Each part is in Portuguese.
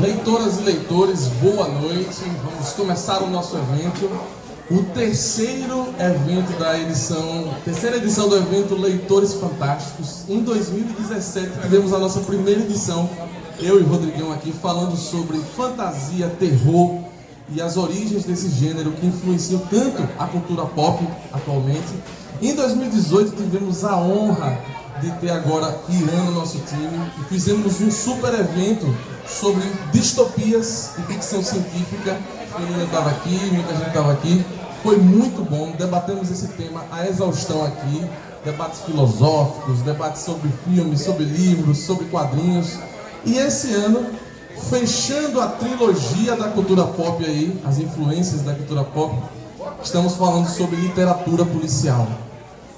Leitoras e leitores, boa noite. Vamos começar o nosso evento. O terceira edição do evento Leitores Fantásticos. Em 2017 tivemos a nossa primeira edição, eu e Rodrigão aqui, falando sobre fantasia, terror e as origens desse gênero que influenciam tanto a cultura pop atualmente. Em 2018 tivemos a honra de ter agora Irã no nosso time e fizemos um super evento sobre distopias e ficção científica. A Irã estava aqui, muita gente estava aqui. Foi muito bom, debatemos esse tema à exaustão aqui, debates filosóficos, debates sobre filmes, sobre livros, sobre quadrinhos. E esse ano, fechando a trilogia da cultura pop aí, as influências da cultura pop, estamos falando sobre literatura policial.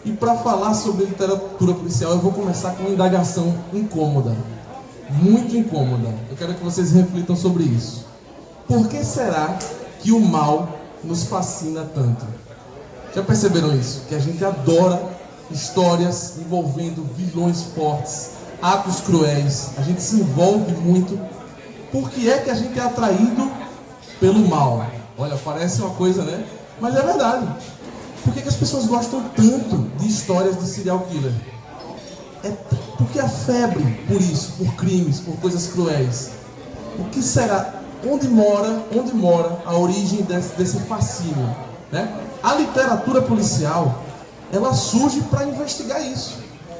E para falar sobre literatura policial, eu vou começar com uma indagação incômoda, muito incômoda. Eu quero que vocês reflitam sobre isso. Por que será que o mal nos fascina tanto? Já perceberam isso? Que a gente adora histórias envolvendo vilões fortes, atos cruéis, a gente se envolve muito. Por que é que a gente é atraído pelo mal? Olha, parece uma coisa, né? Mas é verdade. Por que as pessoas gostam tanto de histórias de serial killer? Porque a febre por isso, por crimes, por coisas cruéis. O que será? Onde mora a origem desse fascínio? Né? A literatura policial, ela surge para investigar isso.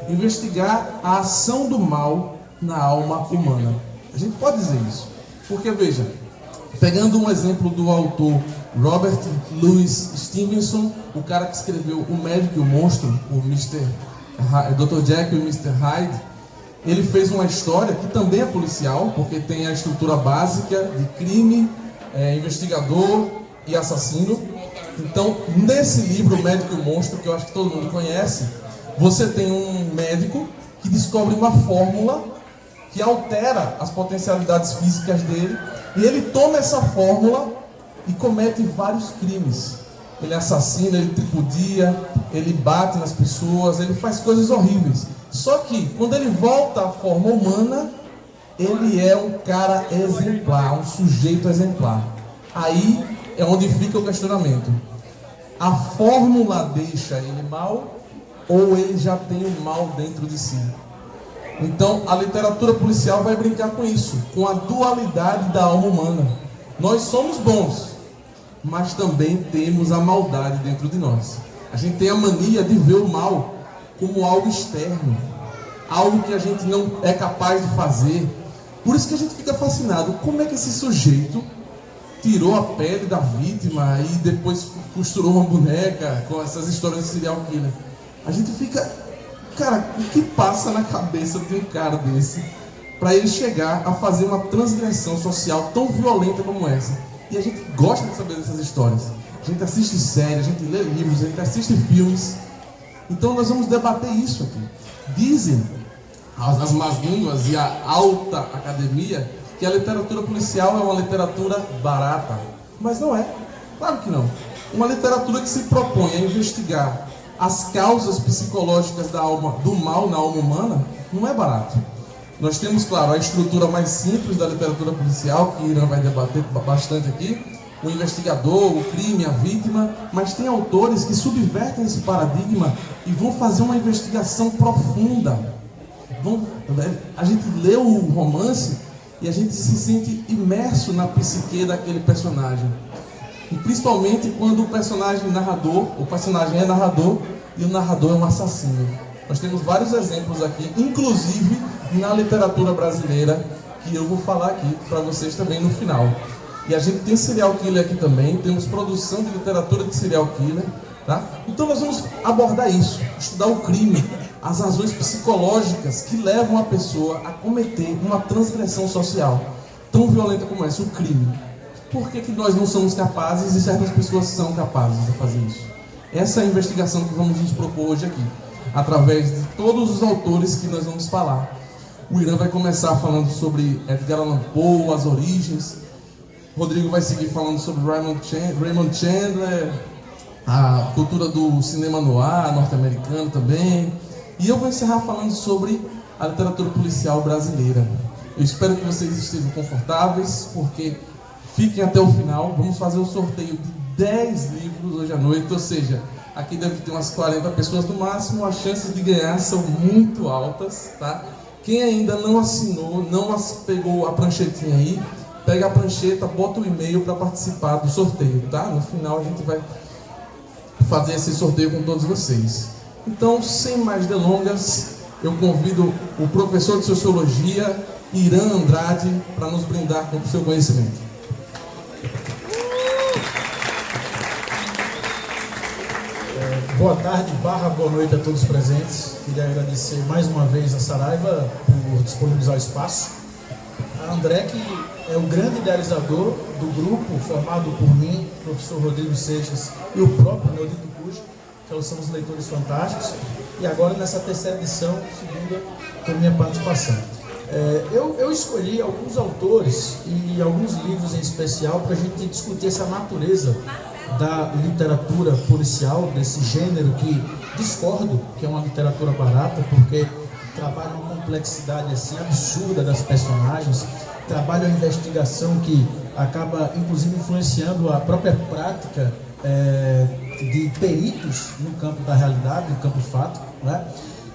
Investigar a ação do mal na alma humana. A gente pode dizer isso. Porque, veja, pegando um exemplo do autor Robert Louis Stevenson, o cara que escreveu O Médico e o Monstro, o Dr. Jekyll e o Mr. Hyde, ele fez uma história que também é policial, porque tem a estrutura básica de crime, investigador e assassino. Então, nesse livro, O Médico e o Monstro, que eu acho que todo mundo conhece, você tem um médico que descobre uma fórmula que altera as potencialidades físicas dele, e ele toma essa fórmula e comete vários crimes. Ele assassina, ele tripudia, ele bate nas pessoas, ele faz coisas horríveis. Só que, quando ele volta à forma humana, ele é um cara exemplar, um sujeito exemplar. Aí é onde fica o questionamento. A fórmula deixa ele mal, ou ele já tem o mal dentro de si? Então, a literatura policial vai brincar com isso, com a dualidade da alma humana. Nós somos bons, mas também temos a maldade dentro de nós. A gente tem a mania de ver o mal como algo externo, algo que a gente não é capaz de fazer. Por isso que a gente fica fascinado. Como é que esse sujeito tirou a pele da vítima e depois costurou uma boneca com essas histórias de serial killer? A gente fica... Cara, o que passa na cabeça de um cara desse para ele chegar a fazer uma transgressão social tão violenta como essa? E a gente gosta de saber dessas histórias. A gente assiste séries, a gente lê livros, a gente assiste filmes. Então nós vamos debater isso aqui. Dizem as más línguas e a alta academia que a literatura policial é uma literatura barata. Mas não é. Claro que não. Uma literatura que se propõe a investigar as causas psicológicas do mal na alma humana não é barato. Nós temos, claro, a estrutura mais simples da literatura policial, que Irã vai debater bastante aqui, o investigador, o crime, a vítima, mas tem autores que subvertem esse paradigma e vão fazer uma investigação profunda. A gente lê o romance e a gente se sente imerso na psique daquele personagem. E principalmente quando o personagem é narrador e o narrador é um assassino. Nós temos vários exemplos aqui, inclusive na literatura brasileira, que eu vou falar aqui para vocês também no final. E a gente tem serial killer aqui também, temos produção de literatura de serial killer, tá? Então nós vamos abordar isso, estudar o crime, as razões psicológicas que levam a pessoa a cometer uma transgressão social tão violenta como essa, o crime. Por que nós não somos capazes e certas pessoas são capazes de fazer isso? Essa é a investigação que vamos nos propor hoje aqui, através de todos os autores que nós vamos falar. O Irã vai começar falando sobre Edgar Allan Poe, as origens. Rodrigo vai seguir falando sobre Raymond Chandler, a cultura do cinema noir norte-americano também. E eu vou encerrar falando sobre a literatura policial brasileira. Eu espero que vocês estejam confortáveis, porque fiquem até o final. Vamos fazer um sorteio de 10 livros hoje à noite, ou seja, aqui deve ter umas 40 pessoas no máximo. As chances de ganhar são muito altas, tá? Quem ainda não assinou, não pegou a pranchetinha aí, pega a prancheta, bota o e-mail para participar do sorteio, tá? No final a gente vai fazer esse sorteio com todos vocês. Então, sem mais delongas, eu convido o professor de Sociologia, Irã Andrade, para nos brindar com o seu conhecimento. Boa tarde, boa noite a todos presentes. Queria agradecer mais uma vez a Saraiva por disponibilizar o espaço. A André, que é o grande idealizador do grupo, formado por mim, professor Rodrigo Seixas e o próprio Neodito Cujo, que são os Leitores Fantásticos. E agora, nessa terceira edição, segunda, com minha participação. Eu escolhi alguns autores e alguns livros em especial para a gente discutir essa natureza da literatura policial, desse gênero que discordo que é uma literatura barata, porque trabalha uma complexidade assim absurda das personagens, trabalha uma investigação que acaba inclusive influenciando a própria prática de peritos no campo da realidade, no campo fático, né?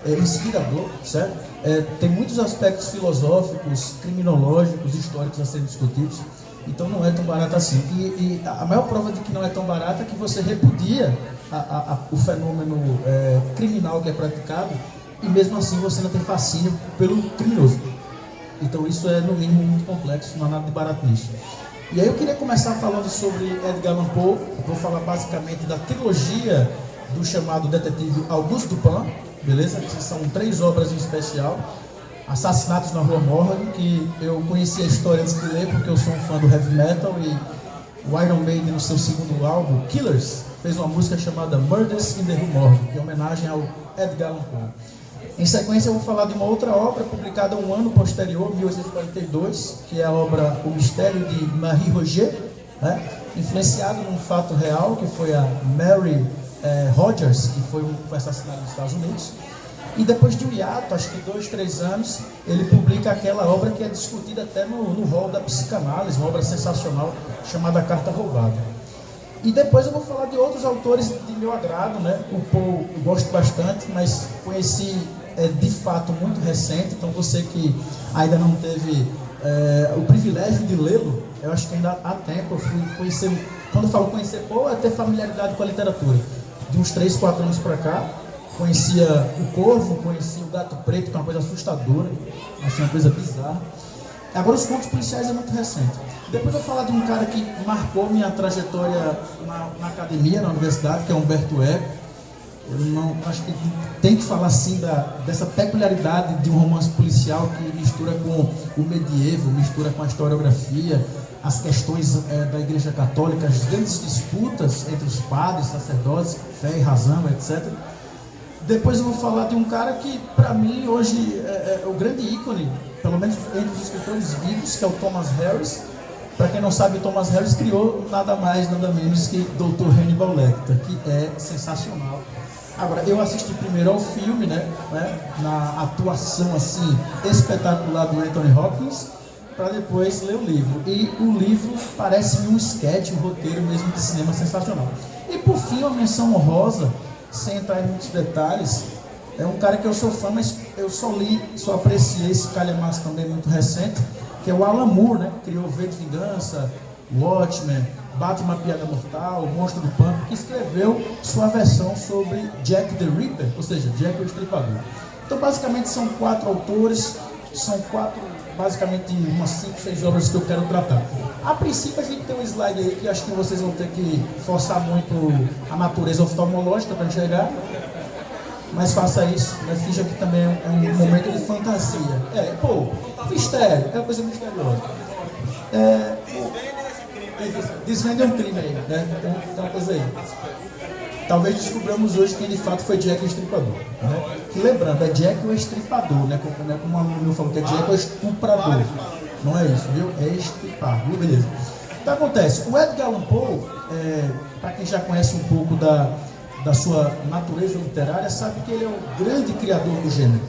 É inspirador, certo? Tem muitos aspectos filosóficos, criminológicos, históricos a serem discutidos. Então não é tão barato assim. E a maior prova de que não é tão barato é que você repudia o fenômeno criminal que é praticado e mesmo assim você não tem fascínio pelo criminoso. Então isso é no mínimo muito complexo, não há nada de barato nisso. E aí eu queria começar falando sobre Edgar Allan Poe. Vou falar basicamente da trilogia do chamado detetive Auguste Dupin, beleza? Que são 3 obras em especial. Assassinatos na Rua Morgue, que eu conheci a história antes de ler porque eu sou um fã do heavy metal, e o Iron Maiden no seu segundo álbum, Killers, fez uma música chamada Murders in the Rue Morgue, em homenagem ao Edgar Allan Poe. Em sequência eu vou falar de uma outra obra publicada um ano posterior, 1842, que é a obra O Mistério de Marie Roget, né? Influenciado num fato real, que foi a Mary Rogers, que foi assassinada nos Estados Unidos. E depois de um hiato, acho que 2, 3 anos, ele publica aquela obra que é discutida até no rol da psicanálise, uma obra sensacional chamada Carta Roubada. E depois eu vou falar de outros autores de meu agrado, né? O Poe eu gosto bastante, mas conheci de fato muito recente, então você que ainda não teve o privilégio de lê-lo, eu acho que ainda há tempo. Eu fui conhecer, quando eu falo conhecer Poe, é ter familiaridade com a literatura. De uns 3, 4 anos para cá, conhecia o Corvo, conhecia o Gato Preto, que é uma coisa assustadora, assim, uma coisa bizarra. Agora os contos policiais é muito recente. Depois eu vou falar de um cara que marcou minha trajetória na academia, na universidade, que é Humberto Eco. Eu não acho que tem que falar assim dessa peculiaridade de um romance policial que mistura com o medievo, mistura com a historiografia, as questões da Igreja Católica, as grandes disputas entre os padres, sacerdotes, fé e razão, etc. Depois eu vou falar de um cara que, para mim, hoje é o grande ícone, pelo menos entre os escritores vivos, que é o Thomas Harris. Para quem não sabe, Thomas Harris criou nada mais, nada menos que Dr. Hannibal Lecter, que é sensacional. Agora, eu assisti primeiro ao filme, né, na atuação assim espetacular do Anthony Hopkins, para depois ler o livro. E o livro parece um sketch, um roteiro mesmo de cinema sensacional. E por fim, uma menção honrosa, sem entrar em muitos detalhes, é um cara que eu sou fã, mas eu só apreciei esse calhamaço também muito recente, que é o Alan Moore, né? Que criou V de Vingança, Watchmen, Batman Piada Mortal, O Monstro do Pântano, que escreveu sua versão sobre Jack the Ripper, ou seja, Jack o Estripador. Então, basicamente, são 4 autores, são 4, basicamente, umas 5, 6 obras que eu quero tratar. A princípio, a gente tem um slide aí que acho que vocês vão ter que forçar muito a natureza oftalmológica para enxergar, mas faça isso, né? Finja que também é um momento de fantasia. Mistério, é uma coisa misteriosa. Desvende um crime aí, né? Tem uma coisa aí. Talvez descobramos hoje quem de fato foi Jack o Estripador, né? Que lembrando, é Jack o Estripador, né? Como um aluno meu falou, que é Jack o Estuprador. Não é isso, viu? É estripar, viu? Beleza. Então acontece, o Edgar Allan Poe, para quem já conhece um pouco da sua natureza literária, sabe que ele é o grande criador do gênero,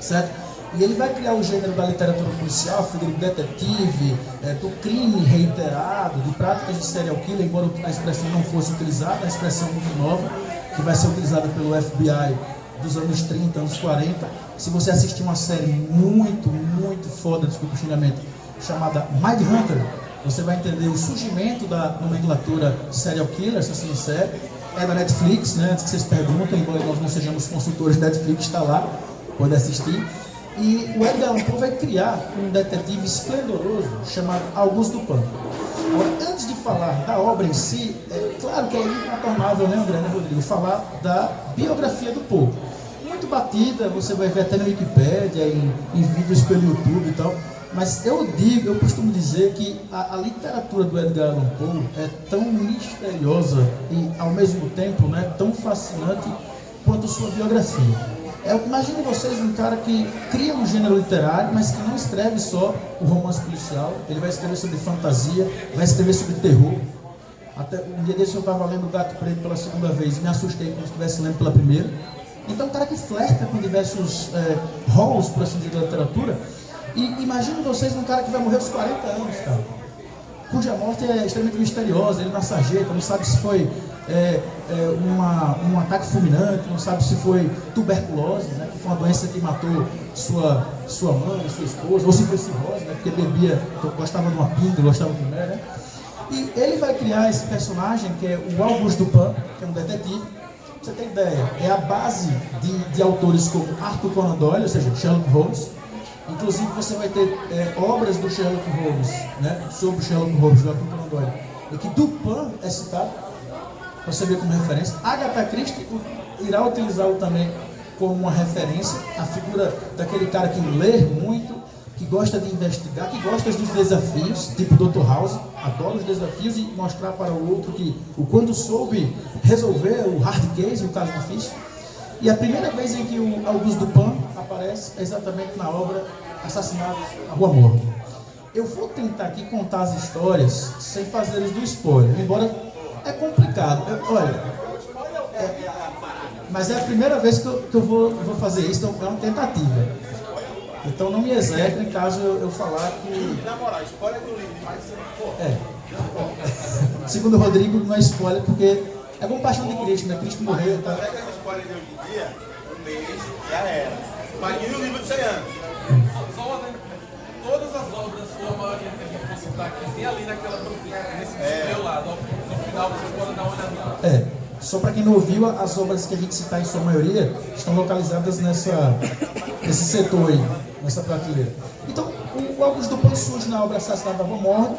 certo? E ele vai criar o gênero da literatura policial, figura do detetive, do crime reiterado, de práticas de serial killer, embora a expressão não fosse utilizada, a expressão muito nova, que vai ser utilizada pelo FBI dos anos 30, anos 40. Se você assistir uma série muito, muito foda, desculpa o xingamento, chamada Mindhunter, você vai entender o surgimento da nomenclatura serial killer, assassino em série. É da Netflix, né? Antes que vocês perguntem, embora nós não sejamos consultores, Netflix está lá, pode assistir. E o Edgar Allan Poe vai criar um detetive esplendoroso chamado Auguste Dupin. Agora, antes de falar da obra em si, é claro que é incontornável, né, André, né, Rodrigo, falar da biografia do Poe. Muito batida, você vai ver até na Wikipédia, em vídeos pelo YouTube e tal. Mas eu costumo dizer que a literatura do Edgar Allan Poe é tão misteriosa e, ao mesmo tempo, né, tão fascinante quanto sua biografia. Imagine vocês um cara que cria um gênero literário, mas que não escreve só o romance policial. Ele vai escrever sobre fantasia, vai escrever sobre terror. Até um dia desse eu estava lendo O Gato Preto pela segunda vez e me assustei quando estivesse lendo pela primeira. Então, um cara que flerta com diversos rolos, por assim dizer, da literatura. E imagine vocês um cara que vai morrer aos 40 anos, cara, cuja morte é extremamente misteriosa. Ele na sarjeta, não sabe se foi um ataque fulminante, não sabe se foi tuberculose, né, que foi uma doença que matou sua mãe, sua esposa, ou se foi cirrose, né, porque bebia, gostava de uma pinga, gostava de mulher, né? E ele vai criar esse personagem que é o Auguste Dupin, que é um detetive. Pra você ter ideia, é a base de autores como Arthur Conan Doyle, ou seja, Sherlock Holmes. Inclusive você vai ter obras do Sherlock Holmes, né, sobre Sherlock Holmes, do Arthur Conan Doyle, e que Dupin é citado, para você ver como referência. Agatha Christie irá utilizá-lo também como uma referência, a figura daquele cara que lê muito, que gosta de investigar, que gosta dos desafios, tipo Dr. House, adora os desafios e mostrar para o outro que o quanto soube resolver o hard case, o caso difícil. E a primeira vez em que o Auguste Dupin aparece é exatamente na obra Assassinatos na Rua Morgue. Eu vou tentar aqui contar as histórias sem fazer-lhes do spoiler, embora é complicado. Mas é a primeira vez que eu vou fazer isso, então é uma tentativa. Então não me execrem caso eu falar que... Na moral, spoiler do livro, mas segundo o Rodrigo, não é spoiler, porque é como Paixão de Cristo, né? Cristo morreu, tá? pega o spoiler de hoje em dia, um mês, já era. Imagina o livro de 100 anos. Todas as obras, ou a maioria que a gente for citar aqui, tem ali nesse meu lado. No final vocês podem dar uma olhadinha. Só para quem não ouviu, as obras que a gente citar em sua maioria estão localizadas nesse setor aí, nessa prateleira. Então, o Auguste Dupin surge na obra Assassinato da Rua Morgue,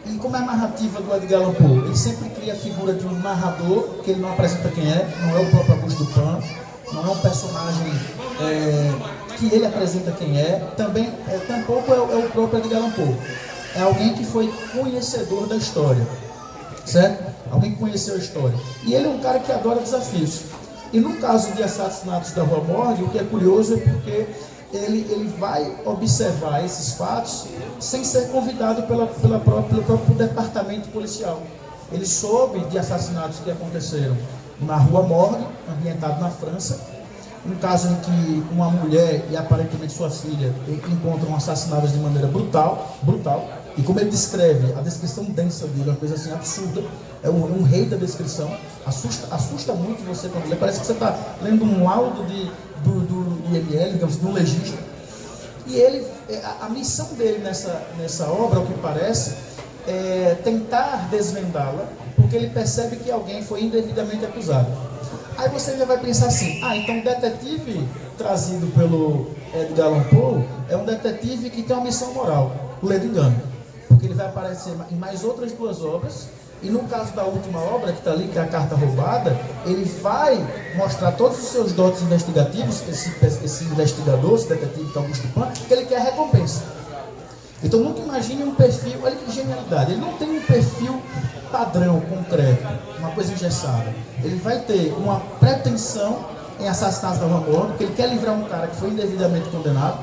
e como é a narrativa do Edgar Allan Poe, ele sempre cria a figura de um narrador, que ele não apresenta quem é, não é o próprio Auguste Dupin, não é um personagem que ele apresenta quem é, tampouco é o próprio Edgar Allan Poe. É alguém que foi conhecedor da história, certo? Alguém que conheceu a história. E ele é um cara que adora desafios. E no caso de Assassinatos da Rua Morgue, o que é curioso é porque ele vai observar esses fatos sem ser convidado pelo próprio departamento policial. Ele soube de assassinatos que aconteceram na Rua Morgue, ambientado na França, um caso em que uma mulher e aparentemente sua filha encontram assassinadas de maneira brutal, e como ele descreve, a descrição densa dele é uma coisa assim absurda, é um rei da descrição, assusta muito você quando lê, parece que você está lendo um laudo do IML, digamos, de um legista. E ele, a missão dele nessa obra, ao que parece, é tentar desvendá-la, porque ele percebe que alguém foi indevidamente acusado. Aí você já vai pensar assim, então o detetive trazido pelo Edgar Allan Poe é um detetive que tem uma missão moral, o ledo engano, porque ele vai aparecer em mais outras duas obras, e no caso da última obra, que está ali, que é a Carta Roubada, ele vai mostrar todos os seus dotes investigativos, esse investigador, esse detetive que é Auguste Dupin, que ele quer recompensa. Então nunca imagine um perfil, olha que genialidade, ele não tem um perfil padrão, concreto, uma coisa engessada. Ele vai ter uma pretensão em Assassinatos da Rua Morgue, porque ele quer livrar um cara que foi indevidamente condenado,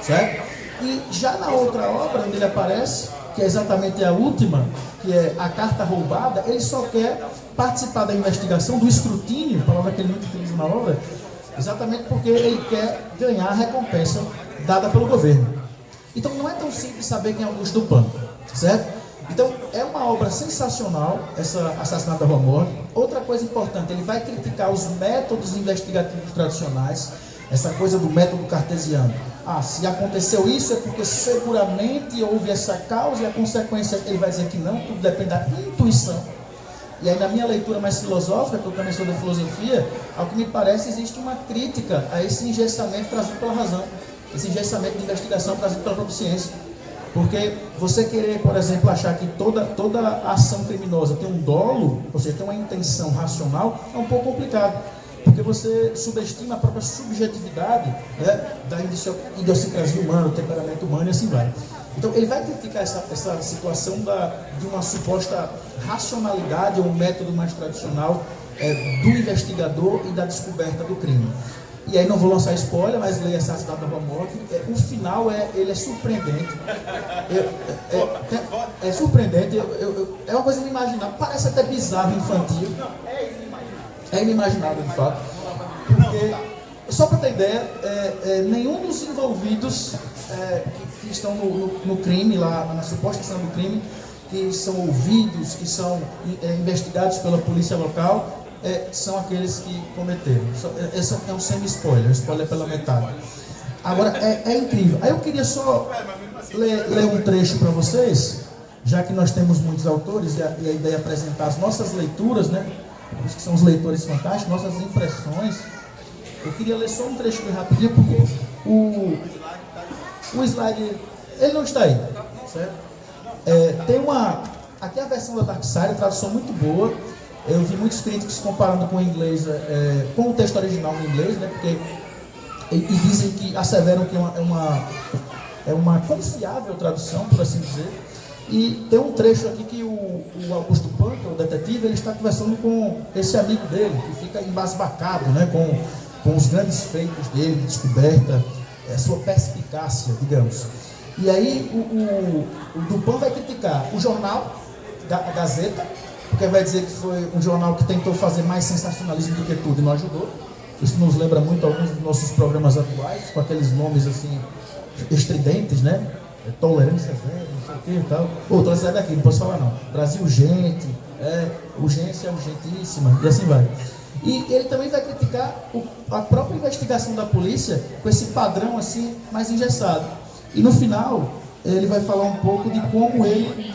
certo? E já na outra obra, onde ele aparece, que é exatamente a última, que é a Carta Roubada, ele só quer participar da investigação, do escrutínio, palavra que ele muito utiliza na obra, exatamente porque ele quer ganhar a recompensa dada pelo governo. Então não é tão simples saber quem é Augusto Dupin, certo? Então é uma obra sensacional, essa Assassinato da Rua Morgue. Outra coisa importante, ele vai criticar os métodos investigativos tradicionais, essa coisa do método cartesiano. Se aconteceu isso é porque seguramente houve essa causa e a consequência, ele vai dizer que não, tudo depende da intuição. E aí na minha leitura mais filosófica, que eu também sou da filosofia, ao que me parece existe uma crítica a esse engessamento trazido pela razão, esse engessamento de investigação trazido pela própria ciência. Porque você querer, por exemplo, achar que toda ação criminosa tem um dolo, ou seja, tem uma intenção racional, é um pouco complicado. Porque você subestima a própria subjetividade, né, da idiosincrasia humana, do temperamento humano e assim vai. Então ele vai criticar essa situação de uma suposta racionalidade ou um método mais tradicional do investigador e da descoberta do crime. E aí não vou lançar spoiler, mas leia Assassinato da Rua Morgue. O final ele é surpreendente. É surpreendente. É uma coisa inimaginável. Parece até bizarro, infantil. É inimaginável, de fato. Porque, só para ter ideia, nenhum dos envolvidos que estão no crime, lá na suposta cena do crime, que são ouvidos, que são investigados pela polícia local, são aqueles que cometeram. Esse é um semi-spoiler, spoiler pela metade. Agora, é incrível. Aí eu queria só ler um trecho para vocês, já que nós temos muitos autores, e a ideia é apresentar as nossas leituras, né? Os que são os leitores fantásticos, nossas impressões. Eu queria ler só um trecho bem rapidinho, porque o slide, ele não está aí, certo? Tem aqui a versão da Dark Side, a tradução muito boa. Eu vi muitos críticos comparando com o inglês, com o texto original em inglês, né? Porque, e dizem que asseveram que é uma confiável tradução, por assim dizer. E tem um trecho aqui que o Augusto Dupin, o detetive, ele está conversando com esse amigo dele, que fica embasbacado, né, com os grandes feitos dele, de descoberta, sua perspicácia, digamos. E aí o Dupin vai criticar o jornal, a Gazeta, porque vai dizer que foi um jornal que tentou fazer mais sensacionalismo do que tudo e não ajudou. Isso nos lembra muito alguns dos nossos programas atuais, com aqueles nomes assim, estridentes, né? Tolerância zero, não sei o que e tal. Outra sai daqui, não posso falar não. Brasil urgente, urgência urgentíssima, e assim vai. E ele também vai criticar a própria investigação da polícia com esse padrão assim, mais engessado. E no final, ele vai falar um pouco de como ele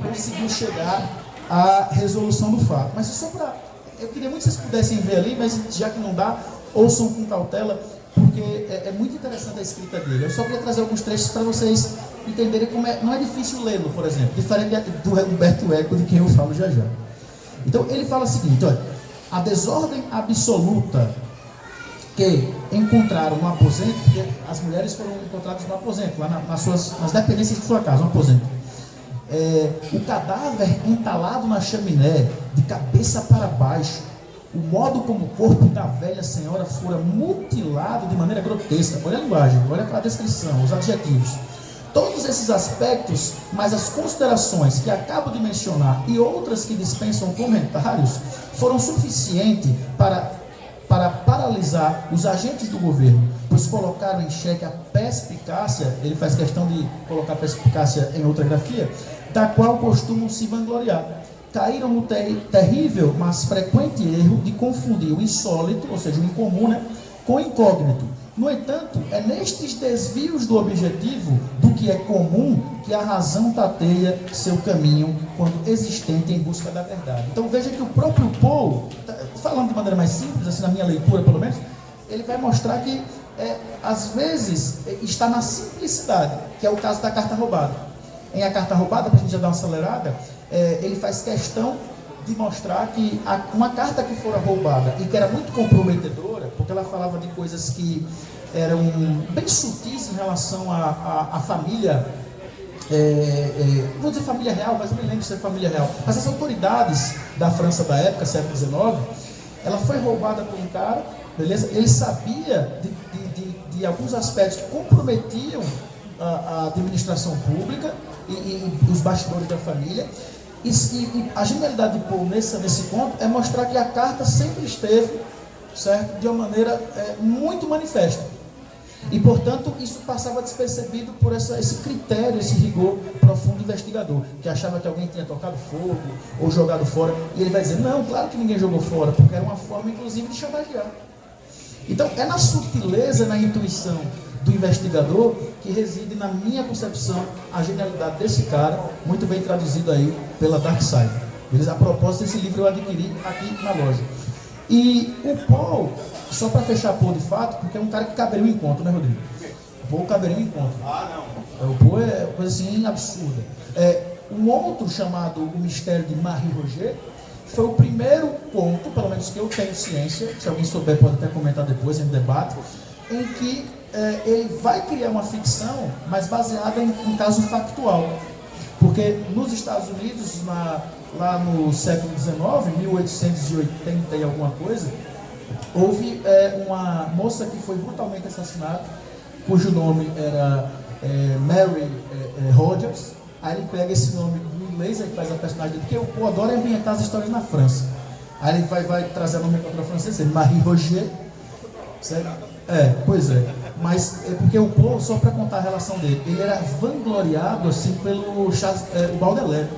conseguiu chegar à resolução do fato. Mas só para... Eu queria muito que vocês pudessem ver ali, mas já que não dá, ouçam com cautela, porque é muito interessante a escrita dele. Eu só queria trazer alguns trechos para vocês entenderem como não é difícil lê-lo, por exemplo, diferente do Humberto Eco, de quem eu falo já já. Então ele fala o seguinte, olha: a desordem absoluta que encontraram no aposento, porque as mulheres foram encontradas no aposento, lá nas dependências de sua casa, no aposento. O cadáver entalado na chaminé, de cabeça para baixo, o modo como o corpo da velha senhora fora mutilado de maneira grotesca. Olha a linguagem, olha a descrição, os adjetivos. Todos esses aspectos, mas as considerações que acabo de mencionar e outras que dispensam comentários, foram suficientes para paralisar os agentes do governo, pois colocaram em xeque a perspicácia. Ele faz questão de colocar perspicácia em outra grafia, da qual costumam se vangloriar. Caíram no terrível, mas frequente erro de confundir o insólito, ou seja, o incomum, né, com o incógnito. No entanto, é nestes desvios do objetivo, do que é comum, que a razão tateia seu caminho quando existente em busca da verdade. Então veja que o próprio Poe, falando de maneira mais simples, assim na minha leitura pelo menos, ele vai mostrar que às vezes está na simplicidade, que é o caso da carta roubada. Em A Carta Roubada, para a gente já dar uma acelerada, ele faz questão de mostrar que uma carta que fora roubada e que era muito comprometedora, porque ela falava de coisas que eram bem sutis em relação à família, vou dizer família real, mas não me lembro se é família real, mas as autoridades da França da época, século XIX, ela foi roubada por um cara, beleza? Ele sabia de alguns aspectos que comprometiam a administração pública e os bastidores da família. E a genialidade de Poe nesse ponto é mostrar que a carta sempre esteve certo? De uma maneira muito manifesta. E, portanto, isso passava despercebido por esse critério, esse rigor profundo investigador, que achava que alguém tinha tocado fogo ou jogado fora. E ele vai dizer, não, claro que ninguém jogou fora, porque era uma forma, inclusive, de chantagear. Então, é na sutileza, na intuição do investigador que reside, na minha concepção, a genialidade desse cara, muito bem traduzido aí pela Dark Side. A propósito, esse livro eu adquiri aqui na loja. E o Paul, só para fechar Paul de fato, porque é um cara que caberia um encontro, né, Rodrigo? O Paul caberia um encontro. Ah, não. O Paul é uma coisa assim absurda. Um outro chamado O Mistério de Marie Roget foi o primeiro conto, pelo menos que eu tenho ciência, se alguém souber pode até comentar depois em debate, em que ele vai criar uma ficção, mas baseada em caso factual. Porque nos Estados Unidos, lá no século XIX, 1880 e alguma coisa, houve uma moça que foi brutalmente assassinada, cujo nome era Mary Rogers. Aí ele pega esse nome do inglês, aí faz a personagem dele, porque eu adoro ambientar as histórias na França. Aí ele vai trazer a nomenclatura francesa, Marie Roget, certo? Pois é. Mas é porque o Paul, só para contar a relação dele, ele era vangloriado assim pelo Baudelaire.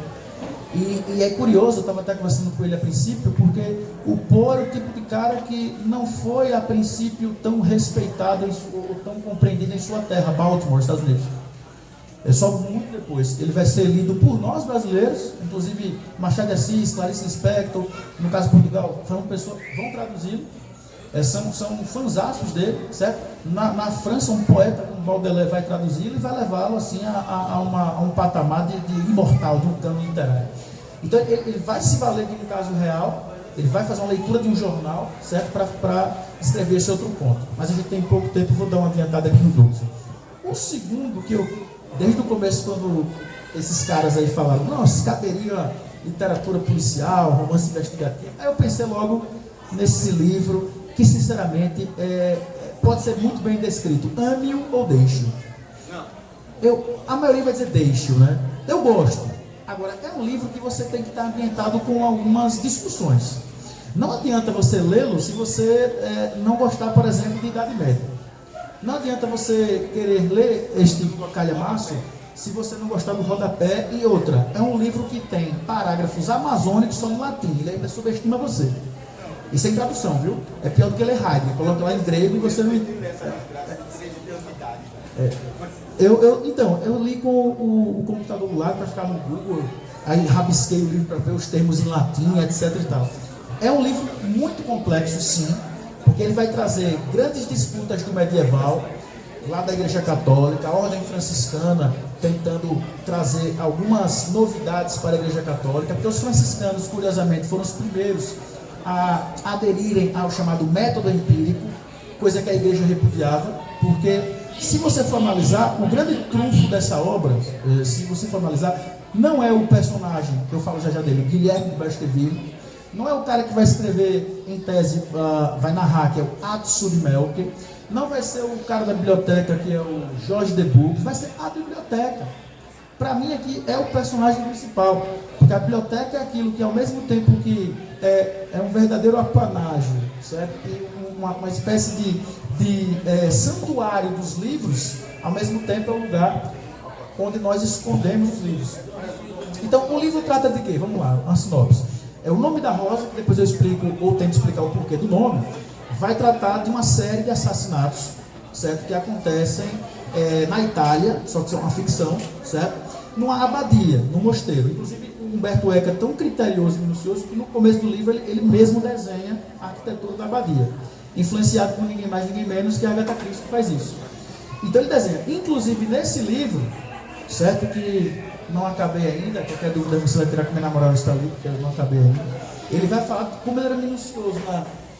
E é curioso, eu estava até conversando com ele a princípio, porque o Paul era o tipo de cara que não foi a princípio tão respeitado ou tão compreendido em sua terra, Baltimore, Estados Unidos. É só muito depois. Ele vai ser lido por nós brasileiros, inclusive Machado de Assis, Clarice Lispector, no caso de Portugal, vão traduzi-lo. São fãzaços dele, certo? Na França, um poeta como Baudelaire vai traduzi-lo e vai levá-lo assim a um patamar de imortal, de um cano literário. Então ele vai se valer de um caso real, ele vai fazer uma leitura de um jornal, certo? Para escrever esse outro conto. Mas a gente tem pouco tempo, vou dar uma adiantada aqui no 12. O segundo que eu, desde o começo, quando esses caras aí falaram, não, isso caberia literatura policial, romance investigativo, aí eu pensei logo nesse livro que sinceramente pode ser muito bem descrito, ame-o ou deixe-o. A maioria vai dizer deixe-o, né? Eu gosto. Agora, é um livro que você tem que estar ambientado com algumas discussões. Não adianta você lê-lo se você não gostar, por exemplo, de Idade Média. Não adianta você querer ler este calhamaço se você não gostar do rodapé. E outra, é um livro que tem parágrafos amazônicos só no latim, ele ainda subestima você. Isso é em tradução, viu? É pior do que ler Heidegger. Coloca lá em grego e você não... Eu li com o computador do lado para ficar no Google, aí rabisquei o livro para ver os termos em latim, etc e tal. É um livro muito complexo, sim, porque ele vai trazer grandes disputas do medieval, lá da Igreja Católica, a Ordem Franciscana, tentando trazer algumas novidades para a Igreja Católica, porque os franciscanos, curiosamente, foram os primeiros a aderirem ao chamado método empírico, coisa que a igreja repudiava, porque se você for analisar, o grande trunfo dessa obra, se você for analisar, não é o personagem, que eu falo já dele, Guilherme de Baskerville, não é o cara que vai escrever em tese, vai narrar, que é o Atos Submelke, não vai ser o cara da biblioteca, que é o Jorge de Bourgh, vai ser a biblioteca. Para mim aqui é o personagem principal, porque a biblioteca é aquilo que ao mesmo tempo que é um verdadeiro apanágio, certo? E uma espécie de santuário dos livros, ao mesmo tempo é o lugar onde nós escondemos os livros. Então o livro trata de quê? Vamos lá, uma sinopse. O Nome da Rosa, que depois eu explico ou tento explicar o porquê do nome, vai tratar de uma série de assassinatos, certo? Que acontecem na Itália, só que é uma ficção, certo? Numa abadia, num mosteiro. Inclusive, o Humberto Eco é tão criterioso e minucioso que no começo do livro ele mesmo desenha a arquitetura da abadia, influenciado por ninguém mais, ninguém menos que a Agatha Christie, que faz isso. Então ele desenha. Inclusive, nesse livro, certo, que não acabei ainda, qualquer dúvida você vai tirar com minha namorada está ali, porque eu não acabei ainda, ele vai falar como ele era minucioso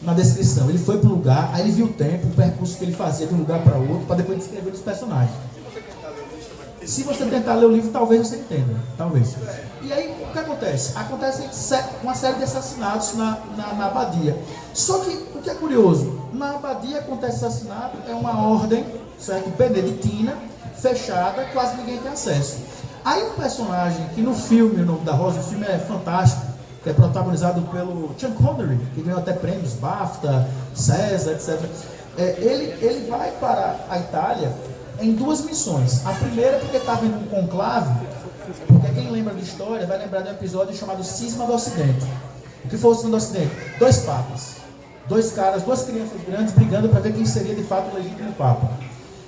na descrição. Ele foi para o lugar, aí ele viu o tempo, o percurso que ele fazia de um lugar para outro, para depois descrever os personagens. Se você tentar ler o livro, talvez você entenda. Talvez. E aí, o que acontece? Acontece uma série de assassinatos na abadia. Só que, o que é curioso, na abadia acontece assassinato, é uma ordem, certo? Beneditina, fechada, quase ninguém tem acesso. Aí um personagem que no filme, O Nome da Rosa, o filme é fantástico, que é protagonizado pelo Sean Connery, que ganhou até prêmios, BAFTA, César, etc. Ele vai para a Itália em 2 missões. A primeira porque estava em um conclave, porque quem lembra da história vai lembrar de um episódio chamado Cisma do Ocidente. O que foi o Cisma do Ocidente? 2 papas, 2 caras, 2 crianças grandes brigando para ver quem seria de fato o legítimo papa.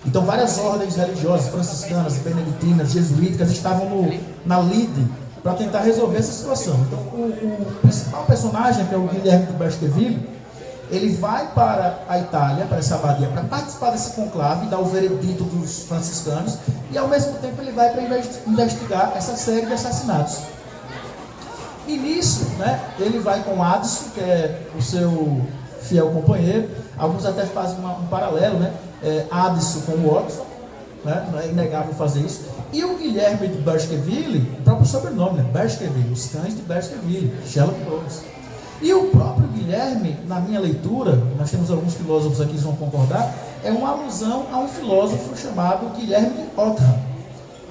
Então várias ordens religiosas, franciscanas, beneditinas, jesuíticas estavam na lide para tentar resolver essa situação. Então o principal personagem, que é o Guilherme de Baskerville, ele vai para a Itália, para essa abadia, para participar desse conclave, dar o veredito dos franciscanos, e ao mesmo tempo ele vai para investigar essa série de assassinatos. E nisso, né, ele vai com Addison, que é o seu fiel companheiro. Alguns até fazem um paralelo, né? Addison com o Watson, né? Não é inegável fazer isso. E o Guilherme de Baskerville, o próprio sobrenome, né? Baskerville, os cães de Baskerville, Sherlock Holmes. E o próprio Guilherme, na minha leitura, nós temos alguns filósofos aqui que vão concordar, é uma alusão a um filósofo chamado Guilherme de Ockham,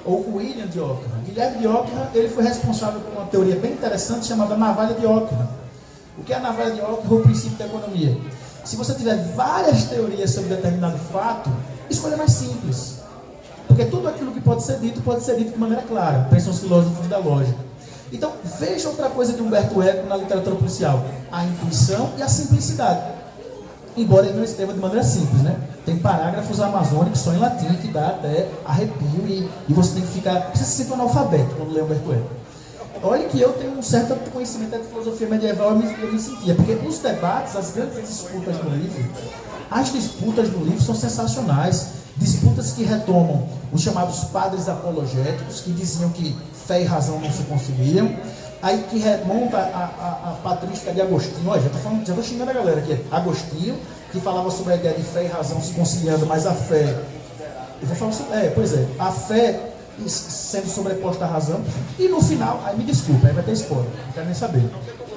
ou William de Ockham. Guilherme de Ockham, ele foi responsável por uma teoria bem interessante chamada navalha de Ockham. O que é a navalha de Ockham? O princípio da economia. Se você tiver várias teorias sobre determinado fato, escolha mais simples. Porque tudo aquilo que pode ser dito de maneira clara. Pensam os filósofos da lógica. Então, veja outra coisa de Humberto Eco na literatura policial. A intuição e a simplicidade. Embora ele não escreva de maneira simples, né? Tem parágrafos amazônicos só em latim que dá até arrepio e você tem que ficar... Precisa ser um analfabeto quando lê Humberto Eco. Olha que eu tenho um certo conhecimento de filosofia medieval, eu me sentia. Porque os debates, as grandes disputas do livro, as disputas do livro são sensacionais. Disputas que retomam os chamados padres apologéticos, que diziam que fé e razão não se conciliam. Aí que remonta a patrística de Agostinho. Olha, já estou xingando a galera aqui. Agostinho, que falava sobre a ideia de fé e razão se conciliando, mas a fé... Eu vou falar sobre... a fé sendo sobreposta à razão. E no final, aí me desculpa, aí vai ter spoiler, não quero nem saber.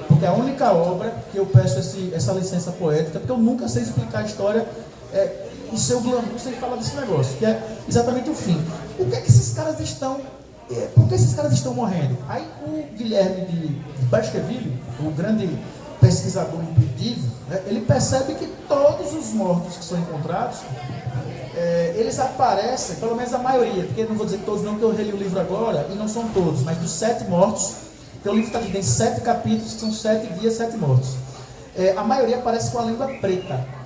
Porque é a única obra que eu peço essa licença poética, porque eu nunca sei explicar a história em seu glamour sem falar desse negócio, que é exatamente o fim. O que é que esses caras estão... Por que esses caras estão morrendo? Aí o Guilherme de Baskerville, o grande pesquisador intuitivo, né, ele percebe que todos os mortos que são encontrados, eles aparecem, pelo menos a maioria, porque eu não vou dizer todos não, porque eu reli o livro agora, e não são todos, mas dos 7 mortos, porque o livro está dividido em 7 capítulos, que são 7 dias, 7 mortos. A maioria aparece com a língua preta.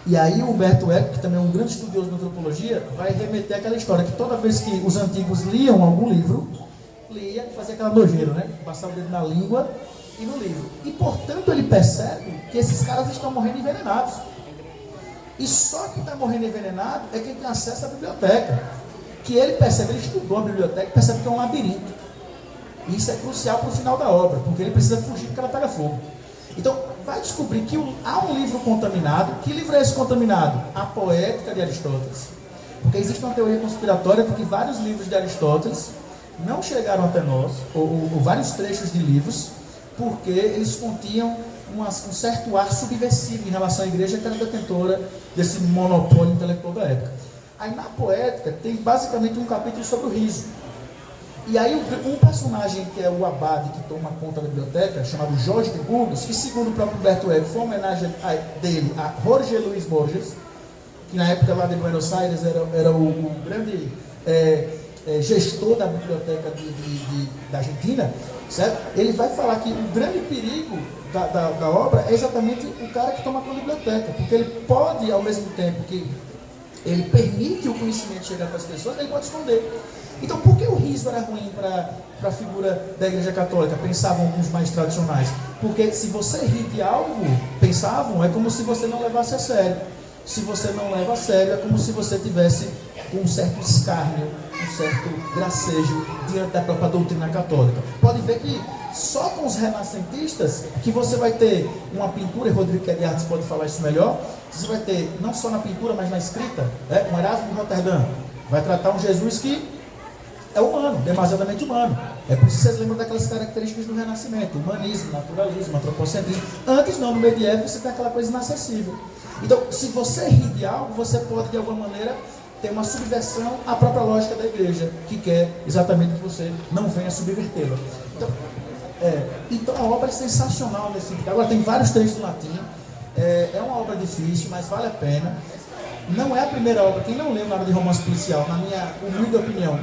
E aí o Humberto Eco, que também é um grande estudioso de antropologia, vai remeter àquela história que toda vez que os antigos liam algum livro, lia e fazia aquela nojeira, né? Passava o dedo na língua e no livro. E portanto ele percebe que esses caras estão morrendo envenenados. E só quem está morrendo envenenado é quem tem acesso à biblioteca. Que ele percebe, ele estudou a biblioteca e percebe que é um labirinto. E isso é crucial para o final da obra, porque ele precisa fugir porque ela pega fogo. Então, vai descobrir que há um livro contaminado. Que livro é esse contaminado? A Poética de Aristóteles. Porque existe uma teoria conspiratória de que vários livros de Aristóteles não chegaram até nós, ou vários trechos de livros, porque eles continham um certo ar subversivo em relação à igreja, que era detentora desse monopólio intelectual da época. Aí na Poética tem basicamente um capítulo sobre o riso. E aí um personagem que é o abade que toma conta da biblioteca, chamado Jorge de Burgos, que segundo o próprio Humberto Eco foi uma homenagem dele a Jorge Luis Borges, que na época lá de Buenos Aires era o grande gestor da biblioteca da Argentina, certo? Ele vai falar que o grande perigo da obra é exatamente o cara que toma conta da biblioteca, porque ele pode, ao mesmo tempo que ele permite o conhecimento chegar para as pessoas, ele pode esconder. Então, por que o riso era ruim para a figura da Igreja Católica? Pensavam alguns mais tradicionais. Porque se você ri de algo, pensavam, é como se você não levasse a sério. Se você não leva a sério, é como se você tivesse um certo escárnio, um certo gracejo diante da própria doutrina católica. Pode ver que só com os renascentistas que você vai ter uma pintura, e Rodrigo que é de artes pode falar isso melhor, você vai ter, não só na pintura, mas na escrita, um Erasmo de Roterdã, vai tratar um Jesus que é humano, demasiadamente humano. É por isso que vocês lembram daquelas características do Renascimento: humanismo, naturalismo, antropocentrismo. Antes não, no medievo você tem aquela coisa inacessível. Então, se você ri de algo, você pode de alguma maneira ter uma subversão à própria lógica da igreja, que quer exatamente que você não venha subvertê-la. Então, Então a obra é sensacional nesse sentido. Agora tem vários trechos em latim. É uma obra difícil, mas vale a pena. Não é a primeira obra. Quem não leu nada de romance policial, na minha humilde opinião,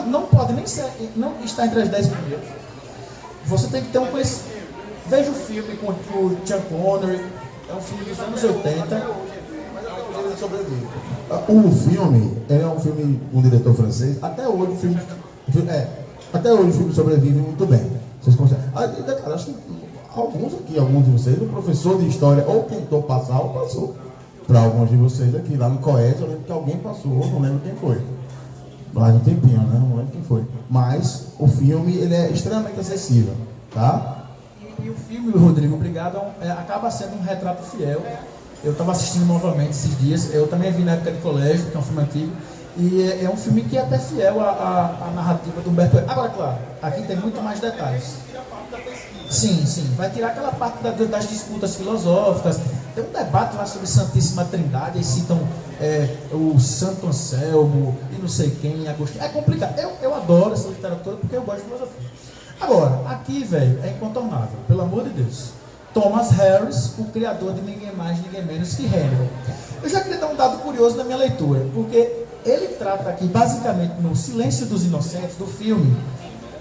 não pode nem ser, não está entre as 10 primeiras. Você tem que ter um conhecimento. Veja o filme com o Sean Connery. É um filme dos anos 80. O filme é um filme com um diretor francês. Até hoje o filme sobrevive muito bem. Vocês conseguem. Cara, acho que alguns de vocês, o professor de história ou tentou passar ou passou. Para alguns de vocês aqui, lá no Coés, eu lembro que alguém passou, não lembro quem foi. Mas um tempinho, né? Não lembro quem foi. Mas o filme, ele é extremamente acessível, tá? E o filme, Rodrigo, obrigado, acaba sendo um retrato fiel. Eu estava assistindo novamente esses dias. Eu também vi na época de colégio, que é um filme antigo. E é um filme que é até fiel à narrativa do Humberto Eco. Agora, claro, aqui tem muito mais detalhes. Sim, vai tirar aquela parte das disputas filosóficas. Tem um debate lá sobre Santíssima Trindade, aí citam o Santo Anselmo e não sei quem, Agostinho. É complicado. Eu adoro essa literatura porque eu gosto de filosofia. Agora, aqui, velho, é incontornável, pelo amor de Deus. Thomas Harris, o criador de ninguém mais, ninguém menos que Hannibal. Eu já queria dar um dado curioso na minha leitura, porque ele trata aqui, basicamente, no Silêncio dos Inocentes, do filme,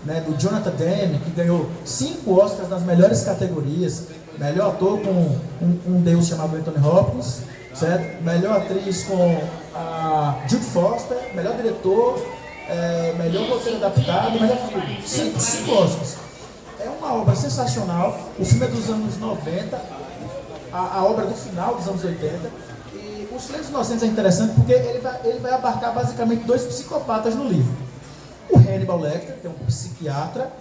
né, do Jonathan Demme, que ganhou 5 Oscars nas melhores categorias, melhor ator com um deus chamado Anthony Hopkins, certo? Melhor atriz com a Judy Foster, melhor diretor, melhor roteiro adaptado, melhor filme. 5 Oscars. É uma obra sensacional. O filme é dos anos 90, a obra do final dos anos 80. E O Silêncio dos Inocentes é interessante porque ele vai abarcar basicamente 2 psicopatas no livro. O Hannibal Lecter, que é um psiquiatra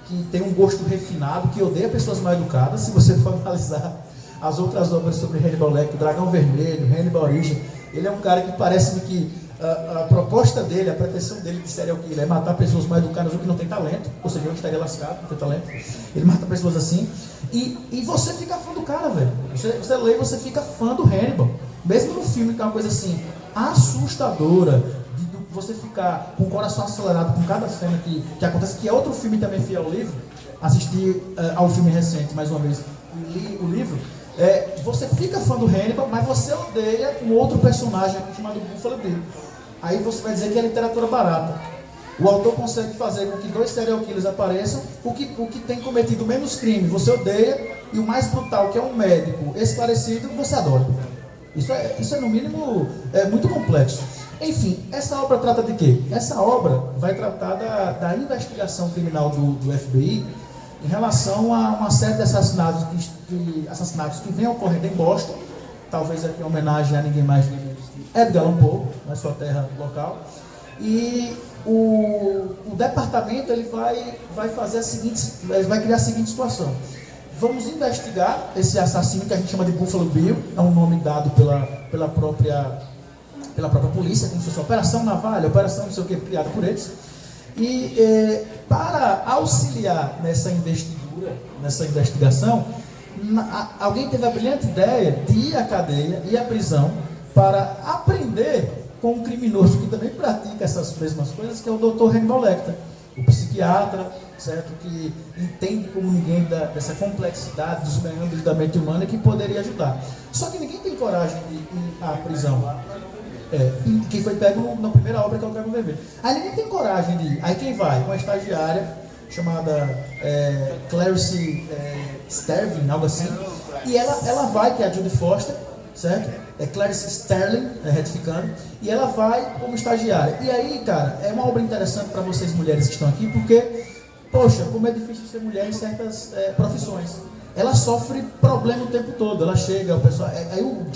que tem um gosto refinado, que odeia pessoas mal educadas. Se você for analisar as outras obras sobre Hannibal Lecter, Dragão Vermelho, Hannibal Origem, ele é um cara que parece-me que a proposta dele, a pretensão dele de serial killer é matar pessoas mal educadas ou que não tem talento, ou seja, eu estaria lascado, não tem talento. Ele mata pessoas assim, e você fica fã do cara, velho. Você lê e você fica fã do Hannibal. Mesmo no filme, que é uma coisa assim, assustadora, você ficar com o coração acelerado com cada cena que acontece, que é outro filme também fiel ao livro. Assisti ao filme recente, mais uma vez, li o livro. Você fica fã do Hannibal, mas você odeia um outro personagem aqui chamado Buffalo Bill. Aí você vai dizer que é literatura barata. O autor consegue fazer com que 2 serial killers apareçam, o que tem cometido menos crime você odeia, e o mais brutal, que é um médico esclarecido, você adora. Isso é no mínimo muito complexo. Enfim, essa obra trata de quê? Essa obra vai tratar da investigação criminal do FBI em relação a uma série de assassinatos que vem ocorrendo em Boston, talvez aqui em homenagem a ninguém mais que Edgar Allan Poe, na sua terra local. E o departamento ele vai fazer ele vai criar a seguinte situação: vamos investigar esse assassino que a gente chama de Buffalo Bill, é um nome dado pela própria polícia, como se fosse Operação Navalha, Operação não sei o que, criada por eles. E para auxiliar nessa investigação, alguém teve a brilhante ideia de ir à cadeia e à prisão para aprender com um criminoso que também pratica essas mesmas coisas, que é o Dr. Hannibal Lecter, o psiquiatra, certo, que entende como ninguém dessa complexidade dos meandros da mente humana, que poderia ajudar. Só que ninguém tem coragem de ir à prisão. Que foi pego na primeira obra, que é o Dragão Vermelho. Aí ninguém tem coragem de ir. Aí quem vai? Uma estagiária chamada Clarice Sterling, algo assim. E ela vai, que é a Judy Foster, certo? Clarice Sterling, retificando. E ela vai como estagiária. E aí, cara, é uma obra interessante para vocês mulheres que estão aqui, porque, poxa, como é difícil ser mulher em certas profissões. Ela sofre problema o tempo todo. Ela chega, o pessoal. Aí o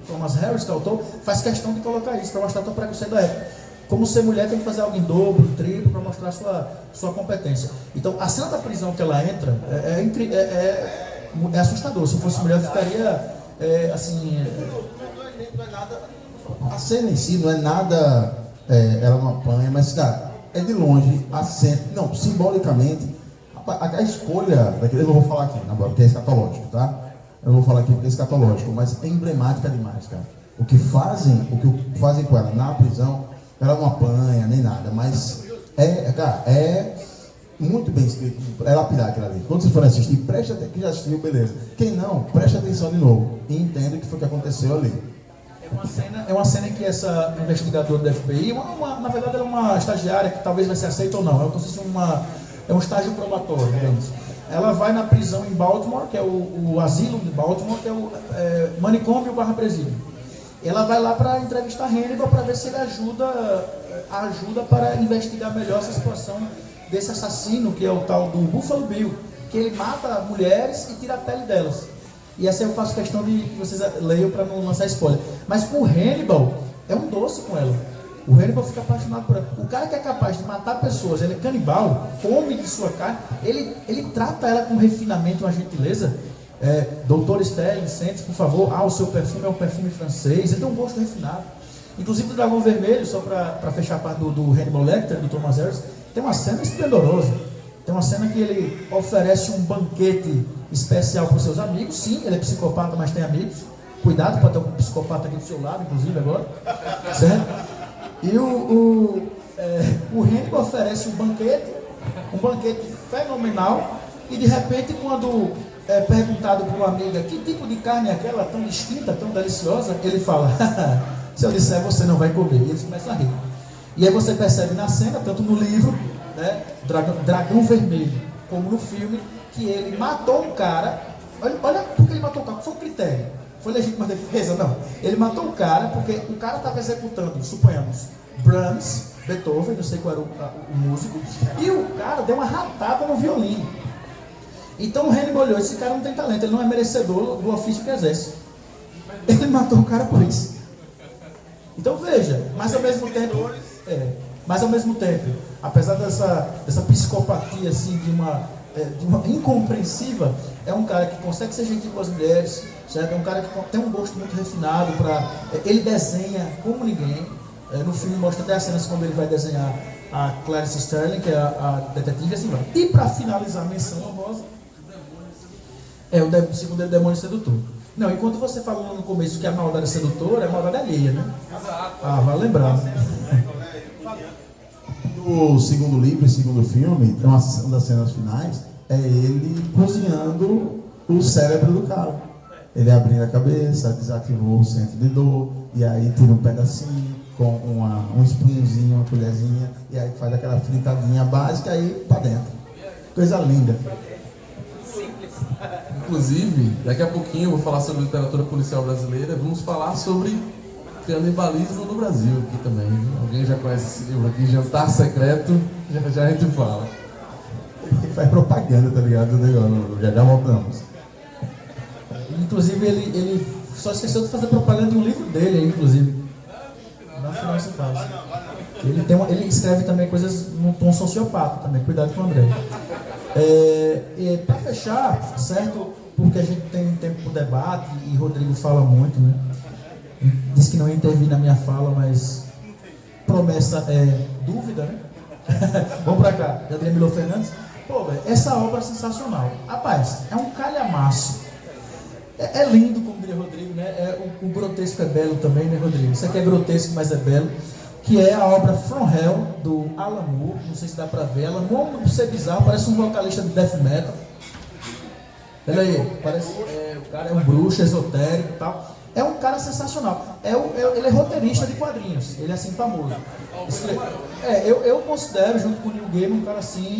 Thomas Harris, que é o autor, faz questão de colocar isso para mostrar o preconceito da época. Como ser mulher tem que fazer algo em dobro, triplo, para mostrar sua competência. Então, a cena da prisão que ela entra é assustador. Se eu fosse mulher, eu ficaria assim. Não é nada. A cena em si não é nada. Ela não apanha, mas, cara, é de longe a cena. Não, simbolicamente. A escolha daquele, eu não vou falar aqui, agora, porque é escatológico, tá? Eu não vou falar aqui porque é escatológico, mas é emblemática demais, cara. O que fazem com ela na prisão, ela não apanha nem nada, mas muito bem escrito, é lapidar aquilo ali. Quando você for assistir, preste atenção, que já assistiu, beleza. Quem não, preste atenção de novo e entenda o que foi que aconteceu ali. É uma cena em que essa investigadora do FBI, na verdade ela é uma estagiária que talvez vai ser aceita ou não, é como se fosse é um estágio probatório, digamos. Ela vai na prisão em Baltimore, que é o asilo de Baltimore, que é o manicômio / presídio. Ela vai lá para entrevistar Hannibal para ver se ele ajuda para investigar melhor essa situação desse assassino, que é o tal do Buffalo Bill, que ele mata mulheres e tira a pele delas. E essa eu faço questão de que vocês leiam para não lançar spoiler. Mas o Hannibal é um doce com ela. O Hannibal fica apaixonado por ela. O cara que é capaz de matar pessoas, ele é canibal, come de sua carne, ele trata ela com refinamento, uma gentileza. Doutor Sterling, sente-se, por favor. O seu perfume é um perfume francês, ele tem um gosto refinado. Inclusive, o Dragão Vermelho, só para fechar a parte do Hannibal Lecter, do Thomas Harris, tem uma cena esplendorosa. Tem uma cena que ele oferece um banquete especial para os seus amigos. Sim, ele é psicopata, mas tem amigos. Cuidado para ter um psicopata aqui do seu lado, inclusive, agora. Certo? E o Hannibal oferece um banquete fenomenal. E, de repente, quando é perguntado por uma amiga que tipo de carne é aquela, tão distinta, tão deliciosa, ele fala, se eu disser, você não vai comer. E eles começam a rir. E aí você percebe na cena, tanto no livro, né, Dragão Vermelho, como no filme, que ele matou um cara. Olha porque ele matou o cara, qual foi o critério? Foi legítima defesa? Não. Ele matou o cara porque o cara estava executando, suponhamos, Brahms, Beethoven, não sei qual era o músico, e o cara deu uma ratada no violino. Então o Hannibal olhou, esse cara não tem talento, ele não é merecedor do ofício que exerce. Ele matou o cara por isso. Então veja, mas ao mesmo tempo, apesar dessa psicopatia assim, de uma incompreensiva, é um cara que consegue ser gentil com as mulheres, certo? É um cara que tem um gosto muito refinado ele desenha como ninguém. No filme mostra até as cenas quando ele vai desenhar a Clarice Sterling, que é a detetive, assim vai. E para finalizar a menção honrosa, o segundo é o Demônio Sedutor. Não, enquanto você falou no começo que a maldade é sedutora, é a maldade alheia, né? Vai lembrar. No segundo livro e segundo filme, uma das cenas finais é ele cozinhando o cérebro do cara. Ele abrindo a cabeça, desativou o centro de dor, e aí tira um pedacinho com um spoonzinho, uma colherzinha, e aí faz aquela fritadinha básica aí pra dentro. Coisa linda. Inclusive, daqui a pouquinho eu vou falar sobre literatura policial brasileira. Vamos falar sobre canibalismo no Brasil aqui também. Alguém já conhece esse livro aqui, Jantar Secreto? Já a gente fala. Ele faz propaganda, tá ligado? Já voltamos. Inclusive, ele só esqueceu de fazer propaganda de um livro dele, inclusive. Na final você faz. Ele escreve também coisas num tom sociopata também, cuidado com o André. Para fechar, certo? Porque a gente tem tempo para o debate e Rodrigo fala muito, né? Diz que não ia intervir na minha fala, mas promessa é dúvida, né? Vamos para cá, Adriano Milo Fernandes. Pô, velho, essa obra é sensacional. Rapaz, é um calhamaço. É lindo, como diria Rodrigo, né? O grotesco é belo também, né, Rodrigo? Isso aqui é grotesco, mas é belo. Que é a obra From Hell, do Alan Moore. Não sei se dá pra ver. Alan Moore, não precisa ser bizarro, parece um vocalista de death metal. Olha aí, parece, o cara é um bruxo esotérico e tal. É um cara sensacional. Ele é roteirista de quadrinhos. Ele é assim famoso. Eu considero, junto com o Neil Gaiman, um cara assim...